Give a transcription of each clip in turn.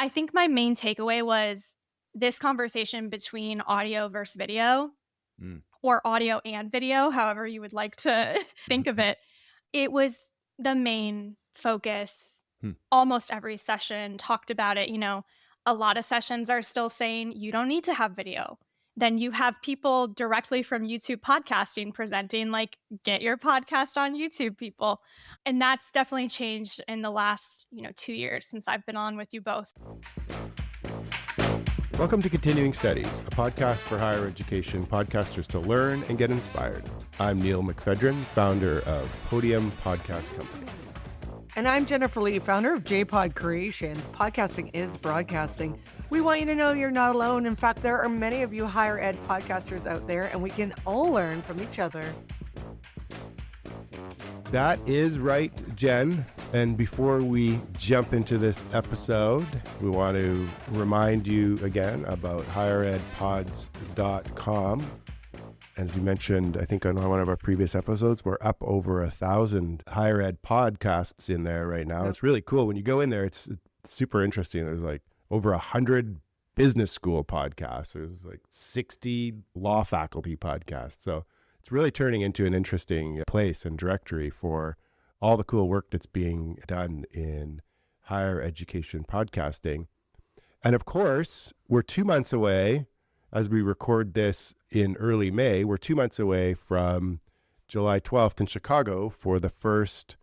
I think my main takeaway was this conversation between audio versus video Mm. or audio and video, however you would like to think of it. It was the main focus. Hmm. Almost every session talked about it. A lot of sessions are still saying you don't need to have video. Then you have people directly from YouTube podcasting presenting, like, get your podcast on YouTube, people. And that's definitely changed in the last, 2 years since I've been on with you both. Welcome to Continuing Studies, a podcast for higher education podcasters to learn and get inspired. I'm Neil McFedrin, founder of Podium Podcast Company. And I'm Jennifer Lee, founder of JPod Creations. Podcasting is broadcasting. We want you to know you're not alone. In fact, there are many of you higher ed podcasters out there, and we can all learn from each other. That is right, Jen. And before we jump into this episode, we want to remind you again about higheredpods.com. As we mentioned, I think on one of our previous episodes, we're up over 1,000 higher ed podcasts in there right now. Yep. It's really cool. When you go in there, it's super interesting. There's like over 100 business school podcasts. There's like 60 law faculty podcasts. So it's really turning into an interesting place and directory for all the cool work that's being done in higher education podcasting. And of course, we're 2 months away as we record this in early May. We're 2 months away from July 12th in Chicago for the first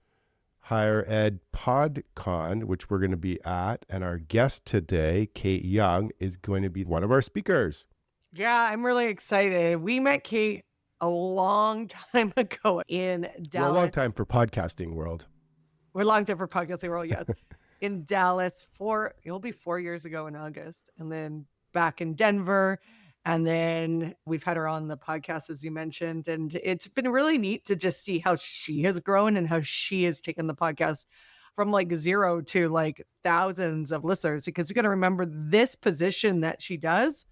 Higher Ed PodCon, which we're going to be at. And our guest today, Kate Young, is going to be one of our speakers. Yeah, I'm really excited. We met Kate a long time ago in Dallas. Well, a long time for podcasting world. We're a long time for podcasting world, yes. In Dallas, it'll be 4 years ago in August. And then back in Denver. And then we've had her on the podcast, as you mentioned. And it's been really neat to just see how she has grown and how she has taken the podcast from like zero to like thousands of listeners. Because you got to remember this position that she does.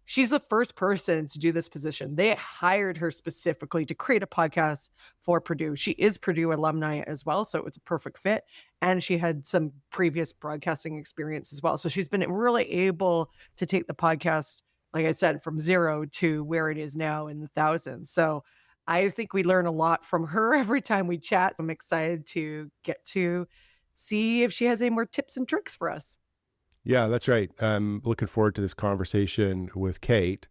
She's the first person to do this position. They hired her specifically to create a podcast for Purdue. She is Purdue alumni as well, so it was a perfect fit. And she had some previous broadcasting experience as well. So she's been really able to take the podcast, like I said, from zero to where it is now in the thousands. So I think we learn a lot from her every time we chat. I'm excited to get to see if she has any more tips and tricks for us. Yeah, that's right. I'm looking forward to this conversation with Kate.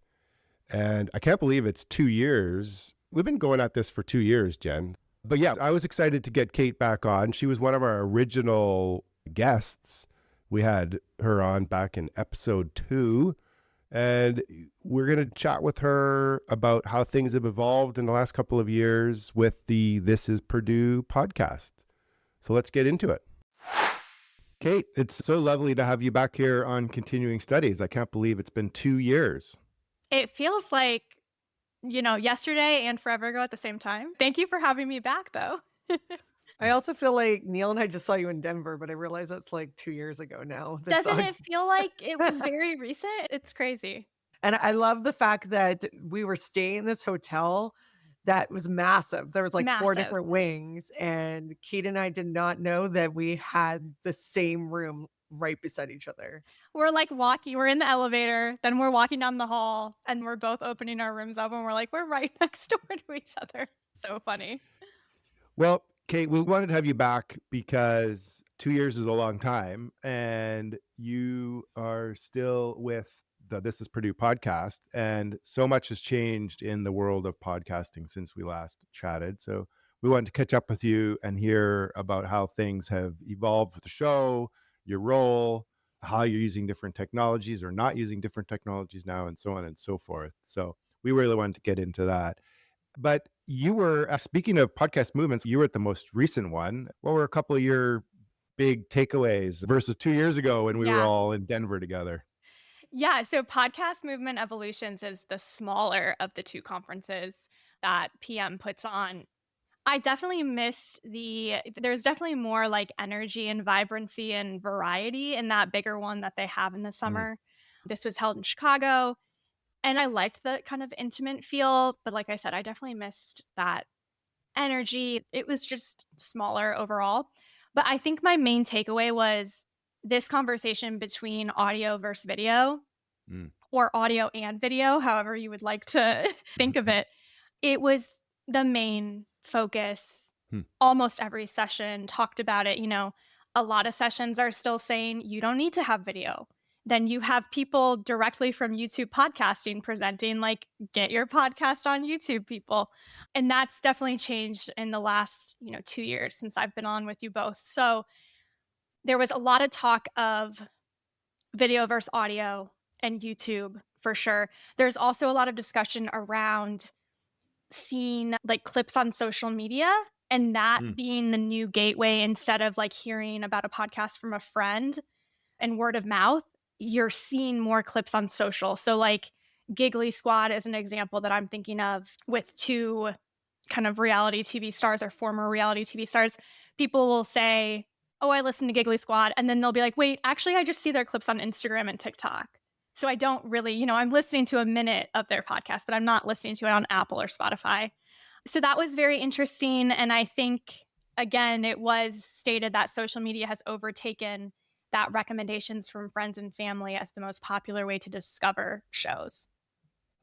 And I can't believe it's 2 years. We've been going at this for 2 years, Jen. But yeah, I was excited to get Kate back on. She was one of our original guests. We had her on back in episode 2. And we're going to chat with her about how things have evolved in the last couple of years with the This is Purdue podcast. So let's get into it. Kate, it's so lovely to have you back here on Continuing Studies. I can't believe it's been 2 years. It feels like, yesterday and forever ago at the same time. Thank you for having me back, though. I also feel like Neil and I just saw you in Denver, but I realize that's like 2 years ago now. Doesn't it feel like it was very recent? It's crazy. And I love the fact that we were staying in this hotel that was massive. There was like 4 different wings, and Kate and I did not know that we had the same room right beside each other. We're like we're in the elevator, then we're walking down the hall, and we're both opening our rooms up, and we're like, we're right next door to each other. So funny. Well, Kate, we wanted to have you back because 2 years is a long time, and you are still with the This is Purdue podcast, and so much has changed in the world of podcasting since we last chatted. So we wanted to catch up with you and hear about how things have evolved with the show, your role, how you're using different technologies or not using different technologies now, and so on and so forth. So we really wanted to get into that. But you were, speaking of podcast movements, you were at the most recent one. What were a couple of your big takeaways versus 2 years ago when we were all in Denver together? Yeah, so Podcast Movement Evolutions is the smaller of the two conferences that PM puts on. I definitely missed there's definitely more like energy and vibrancy and variety in that bigger one that they have in the summer. This was held in Chicago, and I liked the kind of intimate feel, but like I said, I definitely missed that energy. It was just smaller overall. But I think my main takeaway was this conversation between audio versus video, Mm. or audio and video, however you would like to think of it, it was the main focus. Hmm. Almost every session talked about it. A lot of sessions are still saying you don't need to have video. Then you have people directly from YouTube podcasting presenting, like, get your podcast on YouTube, people. And that's definitely changed in the last, 2 years since I've been on with you both. So there was a lot of talk of video versus audio and YouTube for sure. There's also a lot of discussion around seeing like clips on social media and that Mm. being the new gateway instead of like hearing about a podcast from a friend and word of mouth, you're seeing more clips on social. So like Giggly Squad is an example that I'm thinking of with two kind of reality TV stars or former reality TV stars. People will say, "Oh, I listen to Giggly Squad." And then they'll be like, "Wait, actually, I just see their clips on Instagram and TikTok." So I don't really, I'm listening to a minute of their podcast, but I'm not listening to it on Apple or Spotify. So that was very interesting. And I think, again, it was stated that social media has overtaken that recommendations from friends and family as the most popular way to discover shows.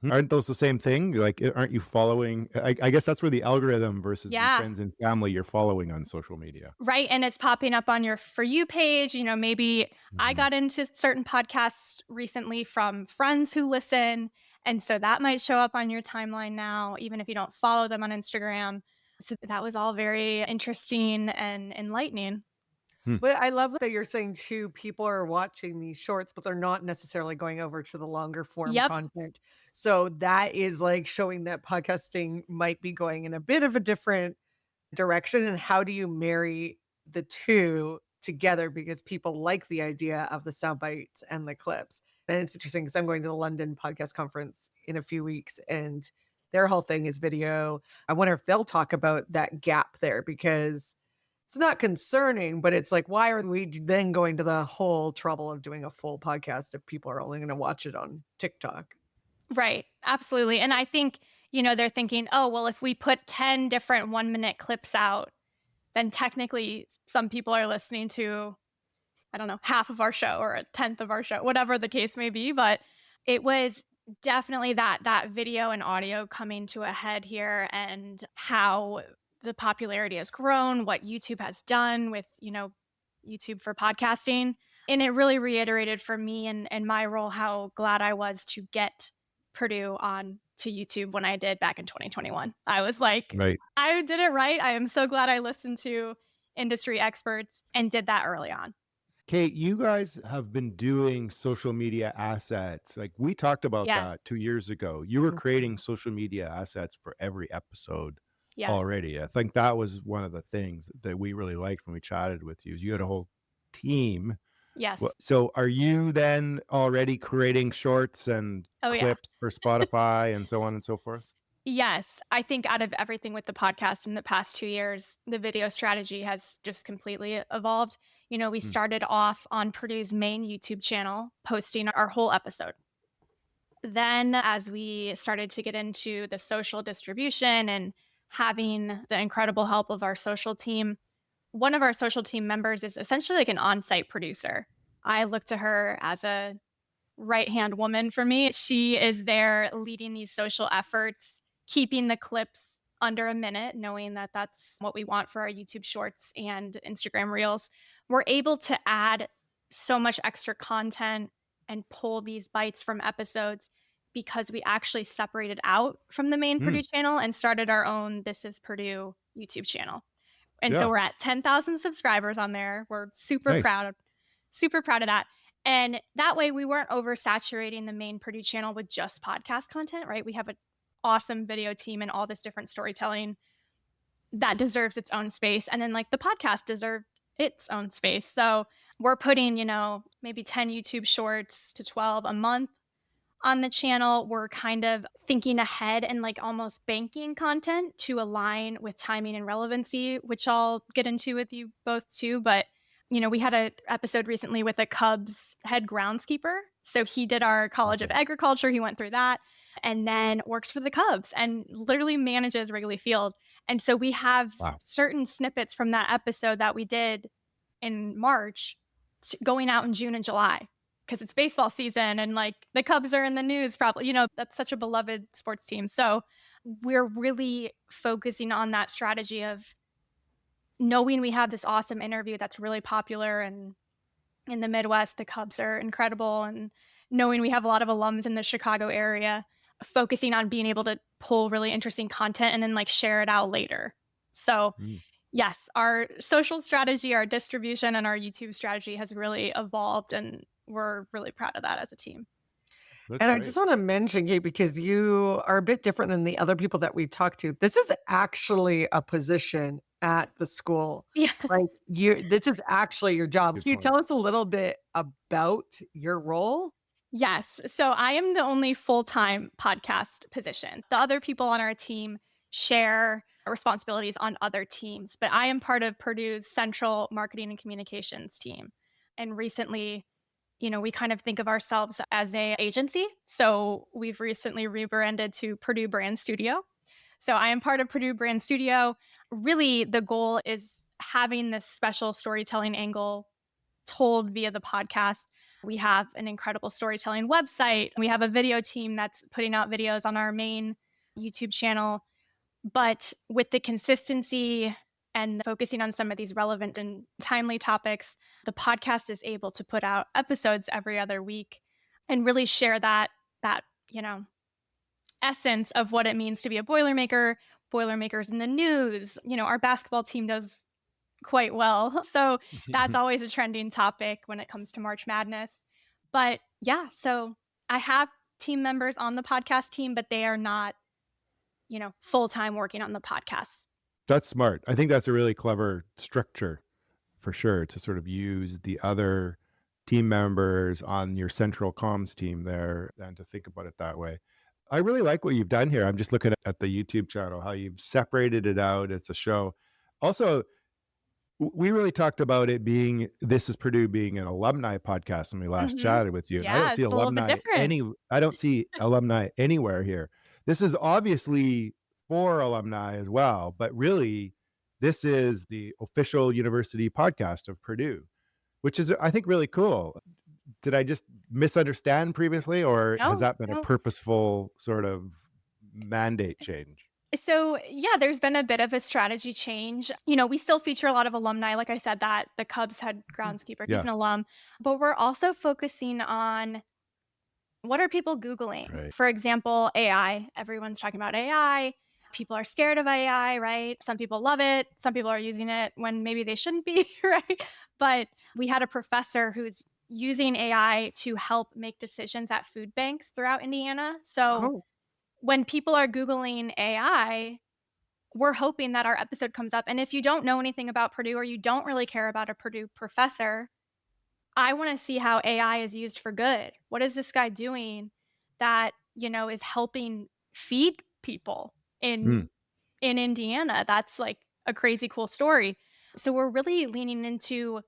Aren't those the same thing? Like, aren't you following? I guess that's where the algorithm versus the Yeah. friends and family you're following on social media. Right. And it's popping up on your For You page. Maybe I Mhm. got into certain podcasts recently from friends who listen. And so that might show up on your timeline now, even if you don't follow them on Instagram. So that was all very interesting and enlightening. But I love that you're saying too, people are watching these shorts, but they're not necessarily going over to the longer form Yep. content. So that is like showing that podcasting might be going in a bit of a different direction. And how do you marry the two together? Because people like the idea of the sound bites and the clips. And it's interesting because I'm going to the London podcast conference in a few weeks and their whole thing is video. I wonder if they'll talk about that gap there because it's not concerning, but it's like, why are we then going to the whole trouble of doing a full podcast if people are only going to watch it on TikTok? Right. Absolutely. And I think, they're thinking, oh, well, if we put 10 different 1-minute clips out, then technically some people are listening to, I don't know, half of our show or a tenth of our show, whatever the case may be. But it was definitely that video and audio coming to a head here and how the popularity has grown, what YouTube has done with, YouTube for podcasting. And it really reiterated for me and my role how glad I was to get Purdue on to YouTube when I did back in 2021. I was like, Right. I did it right. I am so glad I listened to industry experts and did that early on. Kate, you guys have been doing social media assets. Like, we talked about Yes. that 2 years ago. You were Mhm. creating social media assets for every episode Yes. already. I think that was one of the things that we really liked when we chatted with you. You had a whole team. Yes. So are you then already creating shorts and Oh, yeah. clips for Spotify and so on and so forth? Yes. I think out of everything with the podcast in the past 2 years, the video strategy has just completely evolved. We started off on Purdue's main YouTube channel, posting our whole episode. Then, as we started to get into the social distribution and having the incredible help of our social team, one of our social team members is essentially like an on site producer. I look to her as a right hand woman for me. She is there leading these social efforts, keeping the clips under a minute, knowing that that's what we want for our YouTube shorts and Instagram reels. We're able to add so much extra content and pull these bites from episodes because we actually separated out from the main Purdue channel and started our own This is Purdue YouTube channel. And so Yeah. we're at 10,000 subscribers on there. We're super Nice. proud of that. And that way we weren't oversaturating the main Purdue channel with just podcast content, right? We have an awesome video team and all this different storytelling that deserves its own space. And then like the podcast deserved its own space. So we're putting, maybe 10 YouTube shorts to 12 a month on the channel. We're kind of thinking ahead and like almost banking content to align with timing and relevancy, which I'll get into with you both too. But, we had an episode recently with a Cubs head groundskeeper. So he did our College of Agriculture. He went through that and then works for the Cubs and literally manages Wrigley Field. And so we have certain snippets from that episode that we did in March going out in June and July because it's baseball season and like the Cubs are in the news probably, that's such a beloved sports team. So we're really focusing on that strategy of knowing we have this awesome interview that's really popular, and in the Midwest, the Cubs are incredible, and knowing we have a lot of alums in the Chicago area, focusing on being able to pull really interesting content and then like share it out later. So Mm. yes, our social strategy, our distribution, and our YouTube strategy has really evolved, and we're really proud of that as a team. That's And I great. just want to mention, Kate, because you are a bit different than the other people that we talk to. This is actually a position at the school. Yeah. Like this is actually your job. Good Can you point. tell us a little bit about your role? Yes. So I am the only full-time podcast position. The other people on our team share responsibilities on other teams, but I am part of Purdue's central marketing and communications team. And recently, we kind of think of ourselves as an agency. So we've recently rebranded to Purdue Brand Studio. So I am part of Purdue Brand Studio. Really, the goal is having this special storytelling angle told via the podcast. We have an incredible storytelling website. We have a video team that's putting out videos on our main YouTube channel. But with the consistency and focusing on some of these relevant and timely topics, the podcast is able to put out episodes every other week and really share that essence of what it means to be a Boilermaker, Boilermakers in the news. Our basketball team does quite well. So that's always a trending topic when it comes to March Madness. But yeah, so I have team members on the podcast team, but they are not, full-time working on the podcast. That's smart. I think that's a really clever structure for sure, to sort of use the other team members on your central comms team there and to think about it that way. I really like what you've done here. I'm just looking at the YouTube channel, how you've separated it out. It's a show. Also, we really talked about it being, This is Purdue being an alumni podcast when we last chatted with you. And I Yeah, don't see it's a little bit different. I don't see alumni anywhere here. This is obviously for alumni as well, but really this is the official university podcast of Purdue, which is, I think, really cool. Did I just misunderstand previously, or has No, that been a no. purposeful sort of mandate change? So yeah, there's been a bit of a strategy change. We still feature a lot of alumni. Like I said, that the Cubs head groundskeeper, he's Yeah. an alum, but we're also focusing on what are people Googling? Right. For example, AI. Everyone's talking about AI. People are scared of AI, right? Some people love it. Some people are using it when maybe they shouldn't be, right? But we had a professor who's using AI to help make decisions at food banks throughout Indiana. So Cool. when people are Googling AI, we're hoping that our episode comes up. And if you don't know anything about Purdue, or you don't really care about a Purdue professor, I want to see how AI is used for good. What is this guy doing that, is helping feed people in Indiana? That's like a crazy cool story. So we're really leaning into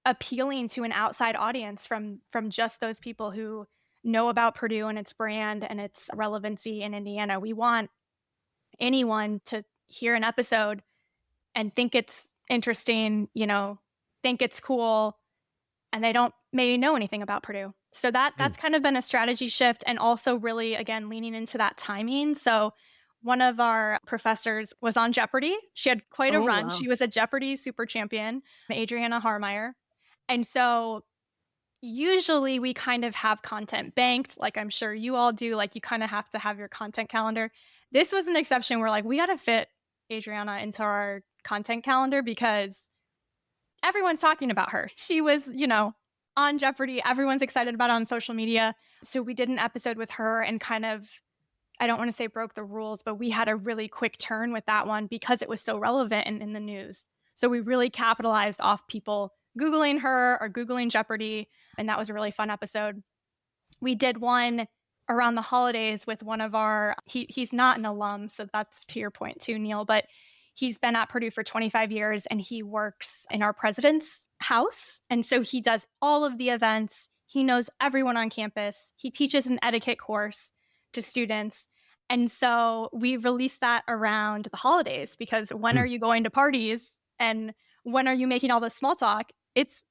appealing to an outside audience from just those people who know about Purdue and its brand and its relevancy in Indiana. We want anyone to hear an episode and think it's interesting, think it's cool, and they don't maybe know anything about Purdue. So that's kind of been a strategy shift, and also really, again, leaning into that timing. So one of our professors was on Jeopardy. She had quite a Oh, run. wow. She was a Jeopardy super champion, Adriana Harmeyer. And so usually we kind of have content banked, like I'm sure you all do. Like you kind of have to have your content calendar. This was an exception where like we got to fit Adriana into our content calendar because everyone's talking about her. She was, on Jeopardy. Everyone's excited about it on social media. So we did an episode with her and kind of, I don't want to say broke the rules, but we had a really quick turn with that one because it was so relevant and in the news. So we really capitalized off people Googling her or Googling Jeopardy. And that was a really fun episode. We did one around the holidays with one of our, he's not an alum, so that's to your point too, Neil, but he's been at Purdue for 25 years and he works in our president's house. And so he does all of the events. He knows everyone on campus. He teaches an etiquette course to students. And so we released that around the holidays because when are you going to parties and when are you making all this small talk? It's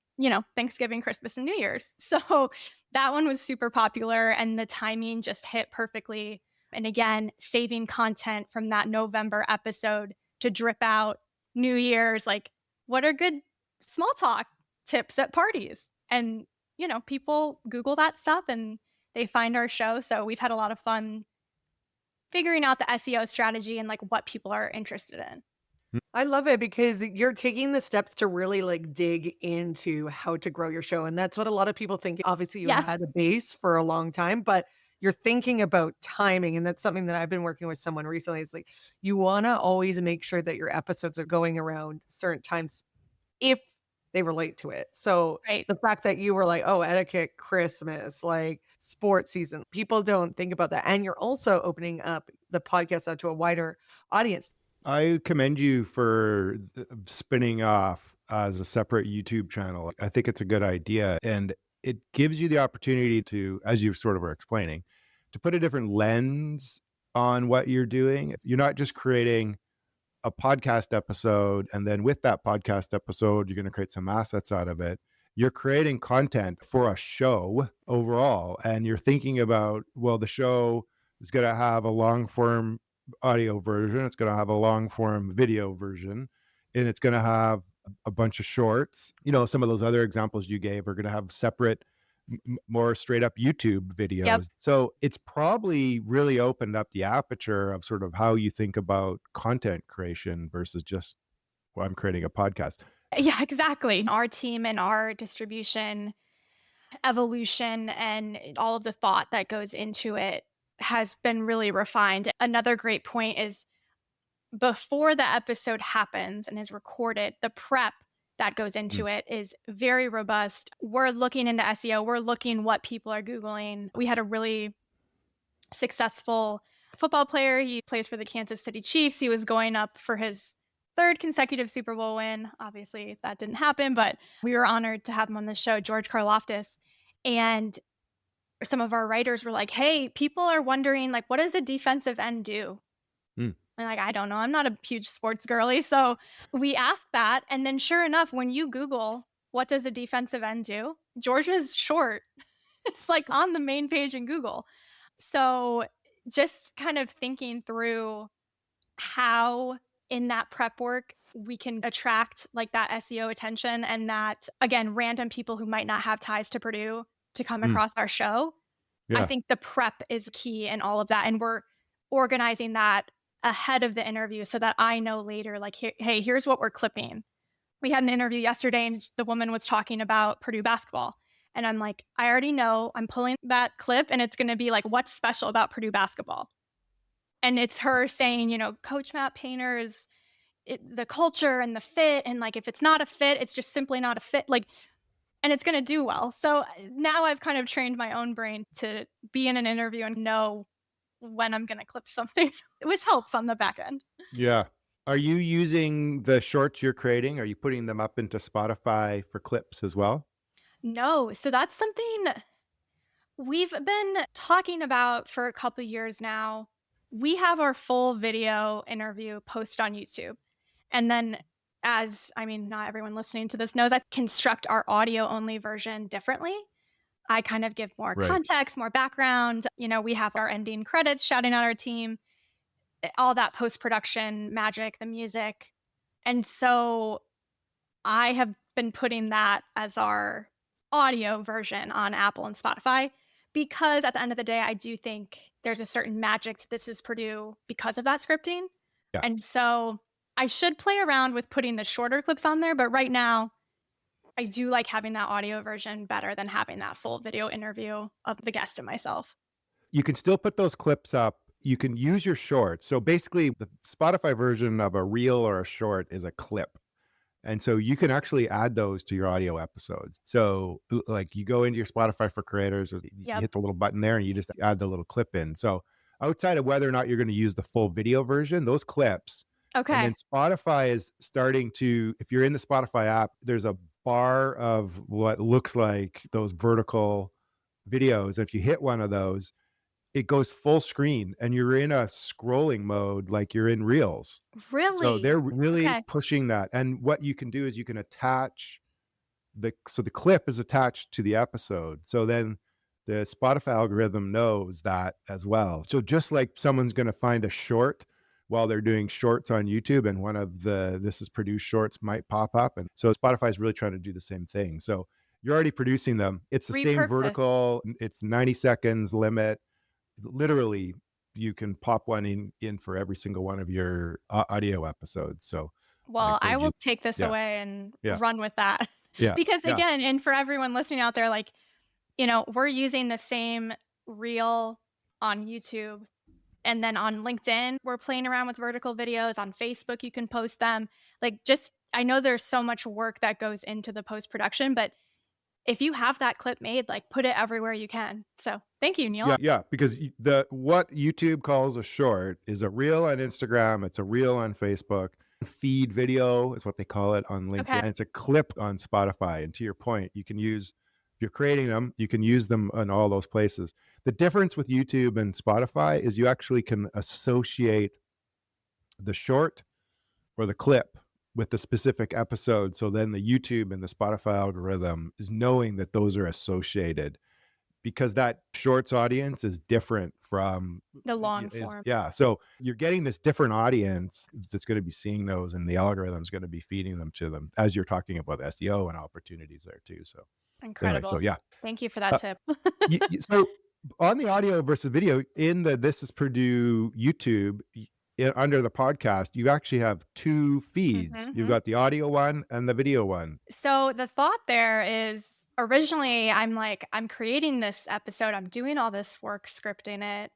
Thanksgiving, Christmas, and New Year's. So that one was super popular and the timing just hit perfectly. And again, saving content from that November episode to drip out New Year's, like what are good small talk tips at parties? And, people Google that stuff and they find our show. So we've had a lot of fun figuring out the SEO strategy and like what people are interested in. I love it because you're taking the steps to really like dig into how to grow your show. And that's what a lot of people think. Obviously, you Yeah. had a base for a long time, but you're thinking about timing. And that's something that I've been working with someone recently. It's like you want to always make sure that your episodes are going around certain times if they relate to it. So Right. the fact that you were like, oh, etiquette, Christmas, like sports season, people don't think about that. And you're also opening up the podcast out to a wider audience. I commend you for spinning off as a separate YouTube channel. I think it's a good idea. And it gives you the opportunity to, as you sort of were explaining, to put a different lens on what you're doing. You're not just creating a podcast episode, and then with that podcast episode, you're going to create some assets out of it. You're creating content for a show overall, and you're thinking about, well, the show is going to have a long form audio version, it's going to have a long form video version, and it's going to have a bunch of shorts. Some of those other examples you gave are going to have separate more straight up YouTube videos. Yep. So it's probably really opened up the aperture of sort of how you think about content creation versus just, well, I'm creating a podcast. Yeah, exactly. Our team and our distribution evolution and all of the thought that goes into it has been really refined. Another great point is before the episode happens and is recorded, the prep that goes into it is very robust. We're looking into SEO. We're looking what people are Googling. We had a really successful football player. He plays for the Kansas City Chiefs. He was going up for his third consecutive Super Bowl win. Obviously, that didn't happen, but we were honored to have him on the show, George Karloftis. And some of our writers were like, hey, people are wondering, like, what does a defensive end do? And like, I don't know. I'm not a huge sports girly. So we asked that. And then sure enough, when you Google, what does a defensive end do? Georgia's short. It's like on the main page in Google. So just kind of thinking through how in that prep work we can attract like that SEO attention and that, again, random people who might not have ties to Purdue to come across our show. Yeah. I think the prep is key in all of that. And we're organizing that ahead of the interview so that I know later, like, hey, here's what we're clipping. We had an interview yesterday and the woman was talking about Purdue basketball. And I'm like, I already know I'm pulling that clip and it's going to be like, what's special about Purdue basketball? And it's her saying, Coach Matt Painter is the culture and the fit. And like, if it's not a fit, it's just simply not a fit. Like, and it's going to do well. So now I've kind of trained my own brain to be in an interview and know when I'm going to clip something, which helps on the back end. Yeah. Are you using the shorts you're creating? Are you putting them up into Spotify for clips as well? No. So that's something we've been talking about for a couple of years now. We have our full video interview posted on YouTube. And then not everyone listening to this knows I construct our audio only version differently. I kind of give more context, more background. We have our ending credits shouting out our team, all that post-production magic, the music. And so I have been putting that as our audio version on Apple and Spotify because at the end of the day, I do think there's a certain magic to This Is Purdue because of that scripting. Yeah. And so I should play around with putting the shorter clips on there, but right now I do like having that audio version better than having that full video interview of the guest and myself. You can still put those clips up. You can use your shorts. So basically the Spotify version of a reel or a short is a clip. And so you can actually add those to your audio episodes. So like you go into your Spotify for creators, or you hit the little button there and you just add the little clip in. So outside of whether or not you're going to use the full video version, those clips. Okay. And then Spotify is starting to, if you're in the Spotify app, there's a bar of what looks like those vertical videos. If you hit one of those, it goes full screen and you're in a scrolling mode like you're in Reels. Really? So they're really pushing that. And what you can do is you can attach the clip is attached to the episode. So then the Spotify algorithm knows that as well. So just like someone's going to find a short while they're doing shorts on YouTube, and one of the This Is Produced shorts might pop up. And so Spotify is really trying to do the same thing. So you're already producing them. It's the same Repurpose. vertical. It's 90 seconds limit. Literally, you can pop one in for every single one of your audio episodes. So Well, I encourage you. will take this Yeah. away and Yeah. run with that. Yeah. Because Yeah. again, and for everyone listening out there, like, we're using the same reel on YouTube. And then on LinkedIn, we're playing around with vertical videos. On Facebook, you can post them. Like, I know there's so much work that goes into the post-production, but if you have that clip made, like, put it everywhere you can. So thank you, Neil. Yeah, because what YouTube calls a short is a reel on Instagram, it's a reel on Facebook. Feed video is what they call it on LinkedIn. Okay. And it's a clip on Spotify. And to your point, if you're creating them, you can use them in all those places. The difference with YouTube and Spotify is you actually can associate the short or the clip with the specific episode. So then the YouTube and the Spotify algorithm is knowing that those are associated, because that shorts audience is different from The long form. Yeah. So you're getting this different audience that's going to be seeing those, and the algorithm is going to be feeding them to them, as you're talking about SEO and opportunities there too. So Incredible. Anyway, so yeah. Thank you for that tip. So on the audio versus video in the This Is Purdue YouTube, under the podcast, you actually have two feeds. You've got the audio one and the video one. So the thought there is, originally I'm creating this episode, I'm doing all this work scripting it.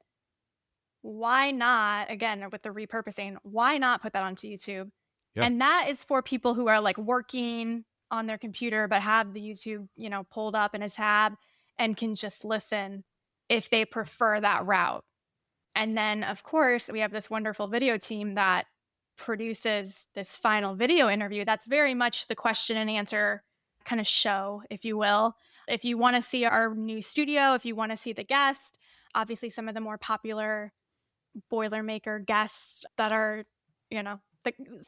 Why not, again, with the repurposing, why not put that onto YouTube? Yeah. And that is for people who are like working on their computer, but have the YouTube, pulled up in a tab and can just listen if they prefer that route. And then, of course, we have this wonderful video team that produces this final video interview. That's very much the question and answer kind of show, if you will. If you want to see our new studio, if you want to see the guest, obviously some of the more popular Boilermaker guests that are,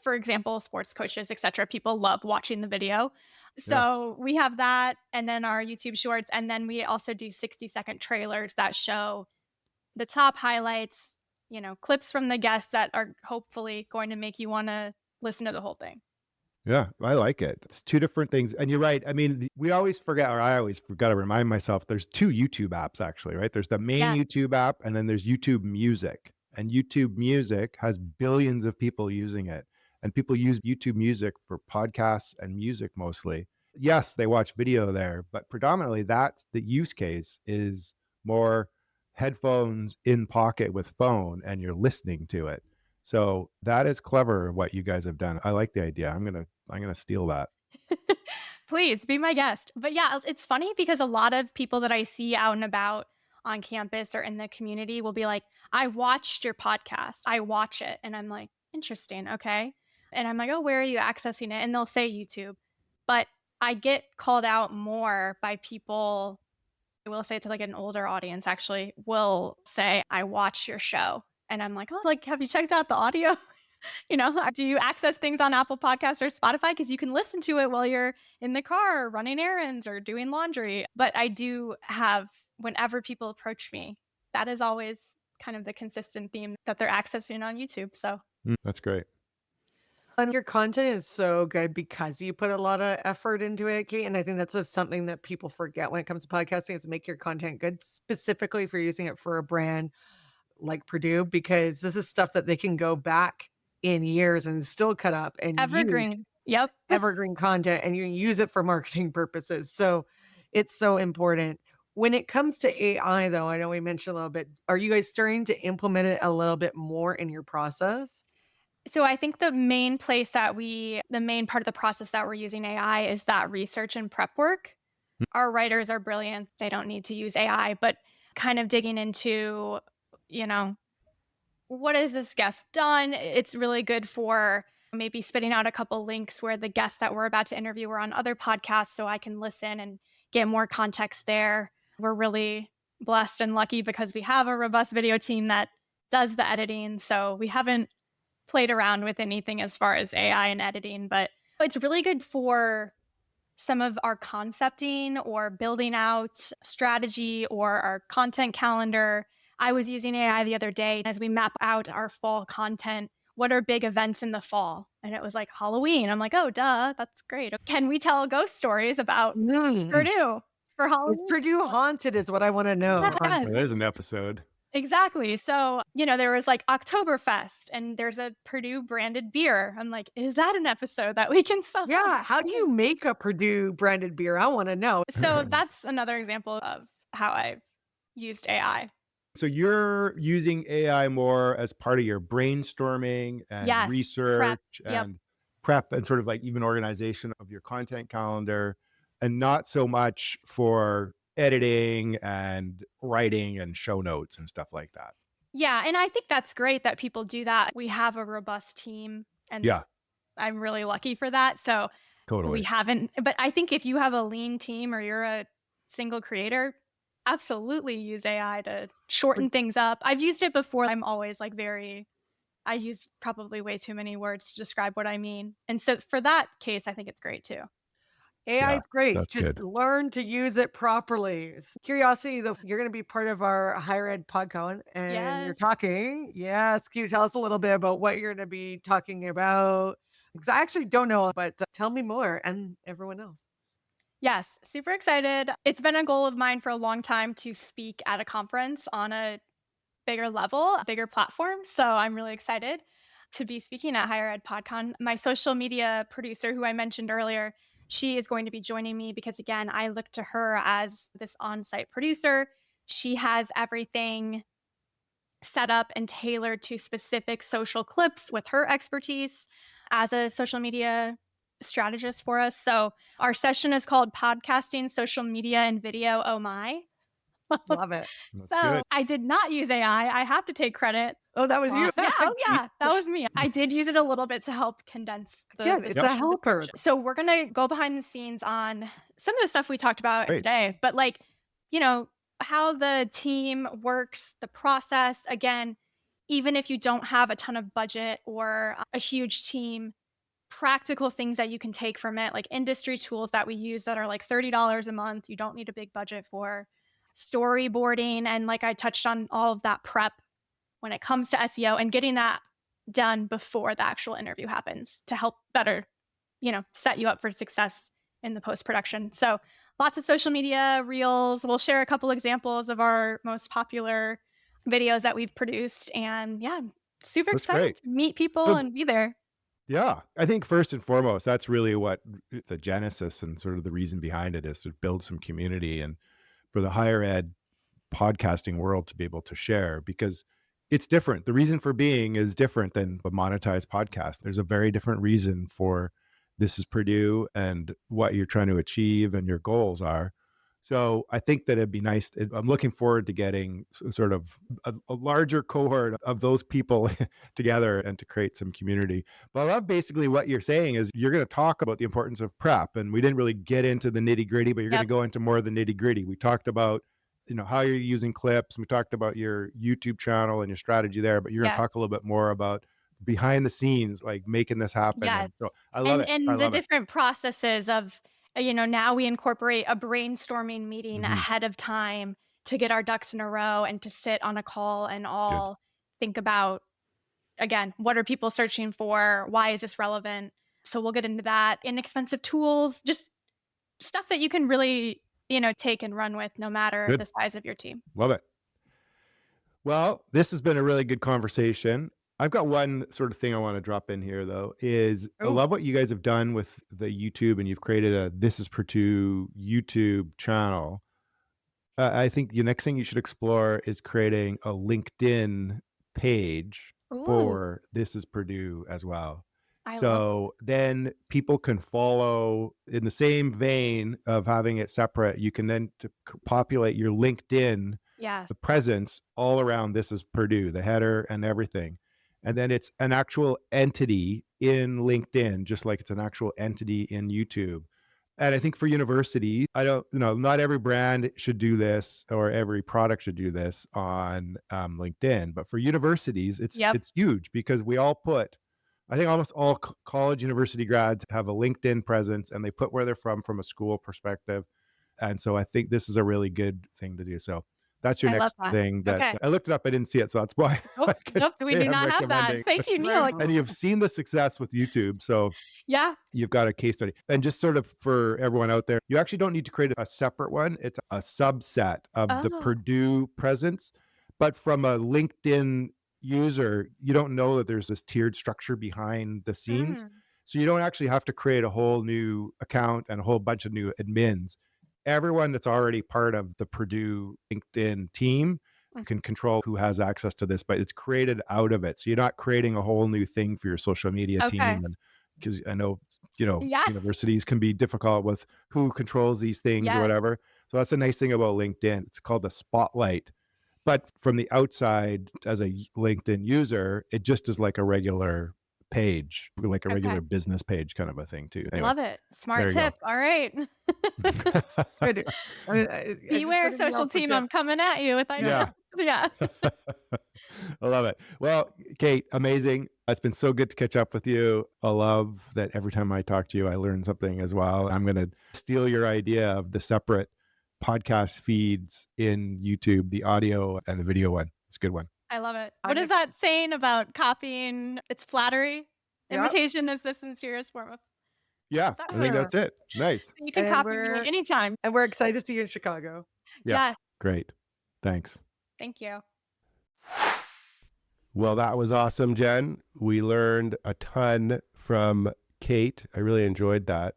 for example, sports coaches, etc. People love watching the video. So we have that, and then our YouTube shorts, and then we also do 60-second trailers that show the top highlights, clips from the guests that are hopefully going to make you want to listen to the whole thing. Yeah, I like it. It's two different things. And you're right. I mean, we always forget, or I always forgot to remind myself, there's two YouTube apps actually, right? There's the main YouTube app, and then there's YouTube Music. And YouTube Music has billions of people using it. And people use YouTube Music for podcasts and music mostly. Yes, they watch video there, but predominantly that's the use case is more headphones in pocket with phone, and you're listening to it. So that is clever what you guys have done. I like the idea. I'm gonna steal that. Please be my guest. But yeah, it's funny because a lot of people that I see out and about on campus or in the community will be like, I watched your podcast. I watch it. And I'm like, interesting. Okay. And I'm like, oh, where are you accessing it? And they'll say YouTube. But I get called out more by people, I will say to like an older audience actually, will say, I watch your show. And I'm like, oh, have you checked out the audio? Do you access things on Apple Podcasts or Spotify? Because you can listen to it while you're in the car or running errands or doing laundry. But I do have, whenever people approach me, that is always kind of the consistent theme that they're accessing on YouTube. So That's great. And your content is so good because you put a lot of effort into it, Kate. And I think that's something that people forget when it comes to podcasting, is make your content good, specifically if you're using it for a brand like Purdue, because this is stuff that they can go back in years and still cut up and evergreen. Use evergreen content, and you use it for marketing purposes. So it's so important. When it comes to AI, though, I know we mentioned a little bit, are you guys starting to implement it a little bit more in your process? So I think the main part of the process that we're using AI is that research and prep work. Our writers are brilliant. They don't need to use AI, but kind of digging into, what has this guest done? It's really good for maybe spitting out a couple links where the guests that we're about to interview were on other podcasts, so I can listen and get more context there. We're really blessed and lucky because we have a robust video team that does the editing. So we haven't played around with anything as far as AI and editing, but it's really good for some of our concepting or building out strategy or our content calendar. I was using AI the other day as we map out our fall content. What are big events in the fall? And it was like Halloween. I'm like, oh, duh, that's great. Can we tell ghost stories about Mm. Purdue for Is Halloween? Purdue haunted is what I want to know. Yes, Well, there's an episode. exactly. So, there was like Oktoberfest and there's a Purdue branded beer. I'm like, is that an episode that we can sell? Yeah. How do you make a Purdue branded beer? I want to know. So that's another example of how I've used AI. So you're using AI more as part of your brainstorming and Yes, research Yep. and prep and sort of like even organization of your content calendar, and not so much for editing and writing and show notes and stuff like that. Yeah. And I think that's great that people do that. We have a robust team and Yeah, I'm really lucky for that. So we totally. haven't, but I think if you have a lean team or you're a single creator, absolutely use AI to shorten things up. I've used it before. I'm always like I use probably way too many words to describe what I mean. And so for that case, I think it's great too. AI Yeah, is great. that's Just good. learn to use it properly. Curiosity, though, you're going to be part of our higher ed PodCon and you're Yes. talking. Yes. Can you tell us a little bit about what you're going to be talking about? Because I actually don't know, but tell me more and everyone else. Yes, super excited. It's been a goal of mine for a long time to speak at a conference on a bigger level, a bigger platform. So I'm really excited to be speaking at Higher Ed PodCon. My social media producer, who I mentioned earlier, she is going to be joining me because, again, I look to her as this on site producer. She has everything set up and tailored to specific social clips with her expertise as a social media strategist for us. So our session is called Podcasting, Social Media, and Video. Oh my. Love it. That's So good. I did not use AI. I have to take credit. Oh, that was you. Yeah, oh yeah, that was me. I did use it a little bit to help condense Again, the it's a session helper. description. So we're gonna go behind the scenes on some of the stuff we talked about Great. today, but like, how the team works, the process. Again, even if you don't have a ton of budget or a huge team, practical things that you can take from it, like industry tools that we use that are like $30 a month, you don't need a big budget for storyboarding. And like I touched on all of that prep when it comes to SEO and getting that done before the actual interview happens to help better, set you up for success in the post production. So lots of social media reels. We'll share a couple examples of our most popular videos that we've produced. And yeah, super That's excited great. to meet people So and be there. yeah, I think first and foremost, that's really what the genesis and sort of the reason behind it is, to build some community and for the higher ed podcasting world to be able to share, because it's different. The reason for being is different than a monetized podcast. There's a very different reason for This is Purdue and what you're trying to achieve and your goals are. So I think that it'd be nice. I'm looking forward to getting sort of a larger cohort of those people together and to create some community. But I love basically what you're saying is you're going to talk about the importance of prep. And we didn't really get into the nitty gritty, but you're going to go into more of the nitty gritty. We talked about, how you're using clips. We talked about your YouTube channel and your strategy there, but you're going to talk a little bit more about behind the scenes, like making this happen. Yes. And so I love it. And I the love it. different processes of, now we incorporate a brainstorming meeting Mhm. ahead of time to get our ducks in a row and to sit on a call and all think about, again, what are people searching for? Why is this relevant? So we'll get into that. Inexpensive tools, just stuff that you can really, take and run with no matter Good. the size of your team. Love it. Well, this has been a really good conversation. I've got one sort of thing I want to drop in here, though, is I love what you guys have done with the YouTube, and you've created a This is Purdue YouTube channel. I think the next thing you should explore is creating a LinkedIn page for This is Purdue as well. So then people can follow in the same vein of having it separate. You can then populate your LinkedIn, the presence all around This is Purdue, the header and everything. And then it's an actual entity in LinkedIn, just like it's an actual entity in YouTube. And I think for universities, not every brand should do this or every product should do this on LinkedIn. But for universities, it's huge because we all put I think almost all college university grads have a LinkedIn presence, and they put where they're from a school perspective. And so I think this is a really good thing to do. So that's your I love next that. thing that Okay. I looked it up. I didn't see it. So that's why I Nope. could Nope. We say do I'm not have that. recommending. Thank you, Very Neil. And you've seen the success with YouTube. So Yeah. you've got a case study. And just sort of for everyone out there, you actually don't need to create a separate one. It's a subset of the Oh. Purdue presence. But from a LinkedIn user, you don't know that there's this tiered structure behind the scenes. Mm. So you don't actually have to create a whole new account and a whole bunch of new admins. Everyone that's already part of the Purdue LinkedIn team can control who has access to this, but it's created out of it. So you're not creating a whole new thing for your social media Okay. team. And because I know, Yeah. universities can be difficult with who controls these things or Yeah. whatever. So that's a nice thing about LinkedIn. It's called the spotlight. But from the outside, as a LinkedIn user, it just is like a regular page, like a regular Okay. business page kind of a thing too. Anyway, Love it. Smart there you tip. All right. Good. I just Beware, gotta be social also team. tip. I'm coming at you with ideas. Yeah. Yeah. I love it. Well, Kate, amazing. It's been so good to catch up with you. I love that every time I talk to you, I learn something as well. I'm going to steal your idea of the separate podcast feeds in YouTube, the audio and the video one. It's a good one. I love it. I What is have- that saying about copying? It's flattery. Yep. Imitation is the sincerest form of. Yeah, I think that's it. Nice. You can And copy me we're- anytime. And we're excited to see you in Chicago. Yeah. Yeah. Great. Thanks. Thank you. Well, that was awesome, Jen. We learned a ton from Kate. I really enjoyed that.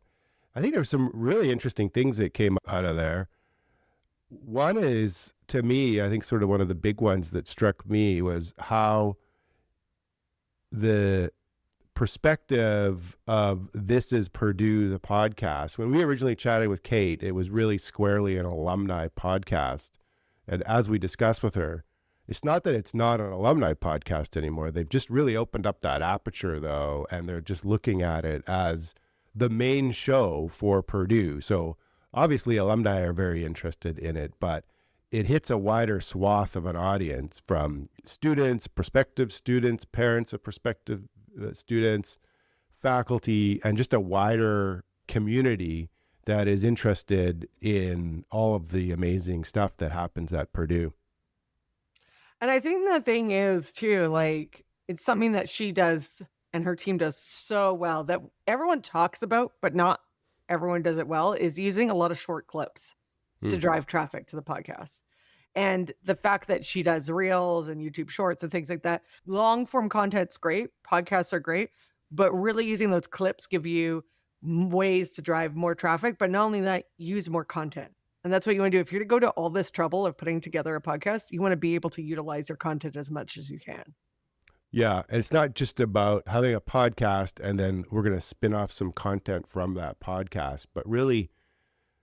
I think there were some really interesting things that came out of there. One is, to me, I think sort of one of the big ones that struck me was how the perspective of This is Purdue, the podcast. When we originally chatted with Kate, it was really squarely an alumni podcast. And as we discussed with her, it's not that it's not an alumni podcast anymore. They've just really opened up that aperture, though, and they're just looking at it as the main show for Purdue. So obviously alumni are very interested in it, but it hits a wider swath of an audience, from students, prospective students, parents of prospective students, faculty, and just a wider community that is interested in all of the amazing stuff that happens at Purdue. And I think the thing is too, like, it's something that she does and her team does so well that everyone talks about, but not everyone does it well, is using a lot of short clips to drive traffic to the podcast. And the fact that she does reels and YouTube shorts and things like that, long form content's great. Podcasts are great, but really using those clips give you ways to drive more traffic. But not only that, use more content. And that's what you want to do. If you're to go to all this trouble of putting together a podcast, you want to be able to utilize your content as much as you can. Yeah, and it's not just about having a podcast and then we're going to spin off some content from that podcast, but really,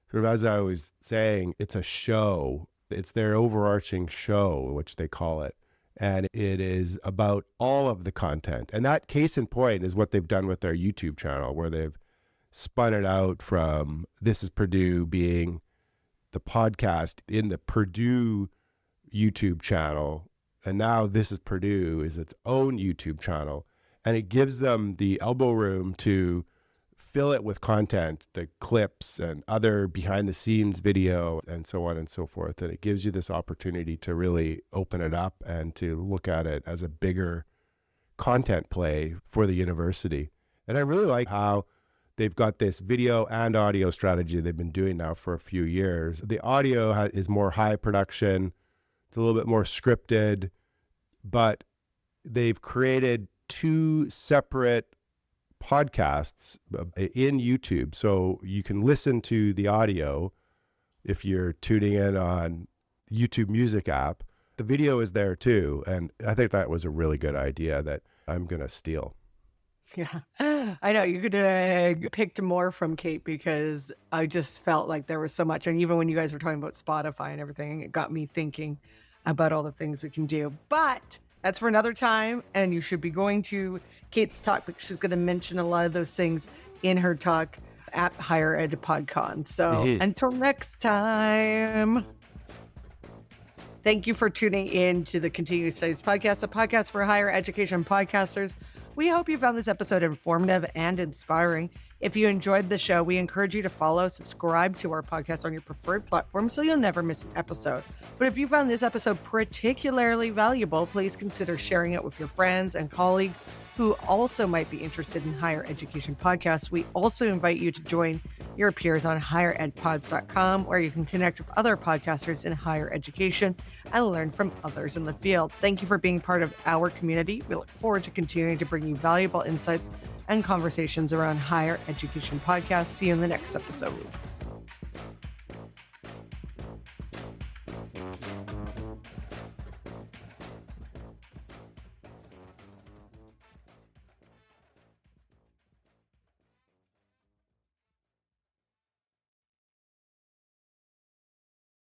sort of as I was saying, it's a show. It's their overarching show, which they call it. And it is about all of the content. And that, case in point, is what they've done with their YouTube channel, where they've spun it out from This is Purdue being the podcast in the Purdue YouTube channel. And now This is Purdue is its own YouTube channel. And it gives them the elbow room to fill it with content, the clips and other behind the scenes video and so on and so forth. And it gives you this opportunity to really open it up and to look at it as a bigger content play for the university. And I really like how they've got this video and audio strategy they've been doing now for a few years. The audio is more high production. It's a little bit more scripted, but they've created two separate podcasts in YouTube. So you can listen to the audio if you're tuning in on YouTube Music app. The video is there too. And I think that was a really good idea that I'm going to steal. Yeah, I know you could have picked more from Kate, because I just felt like there was so much. And even when you guys were talking about Spotify and everything, it got me thinking about all the things we can do. But that's for another time. And you should be going to Kate's talk, because she's going to mention a lot of those things in her talk at Higher Ed PodCon. So until next time. Thank you for tuning in to the Continuing Studies Podcast, a podcast for higher education podcasters. We hope you found this episode informative and inspiring. If you enjoyed the show, we encourage you to follow, subscribe to our podcast on your preferred platform so you'll never miss an episode. But if you found this episode particularly valuable, please consider sharing it with your friends and colleagues who also might be interested in higher education podcasts. We also invite you to join your peers on higheredpods.com, where you can connect with other podcasters in higher education and learn from others in the field. Thank you for being part of our community. We look forward to continuing to bring you valuable insights and conversations around higher education podcasts. See you in the next episode.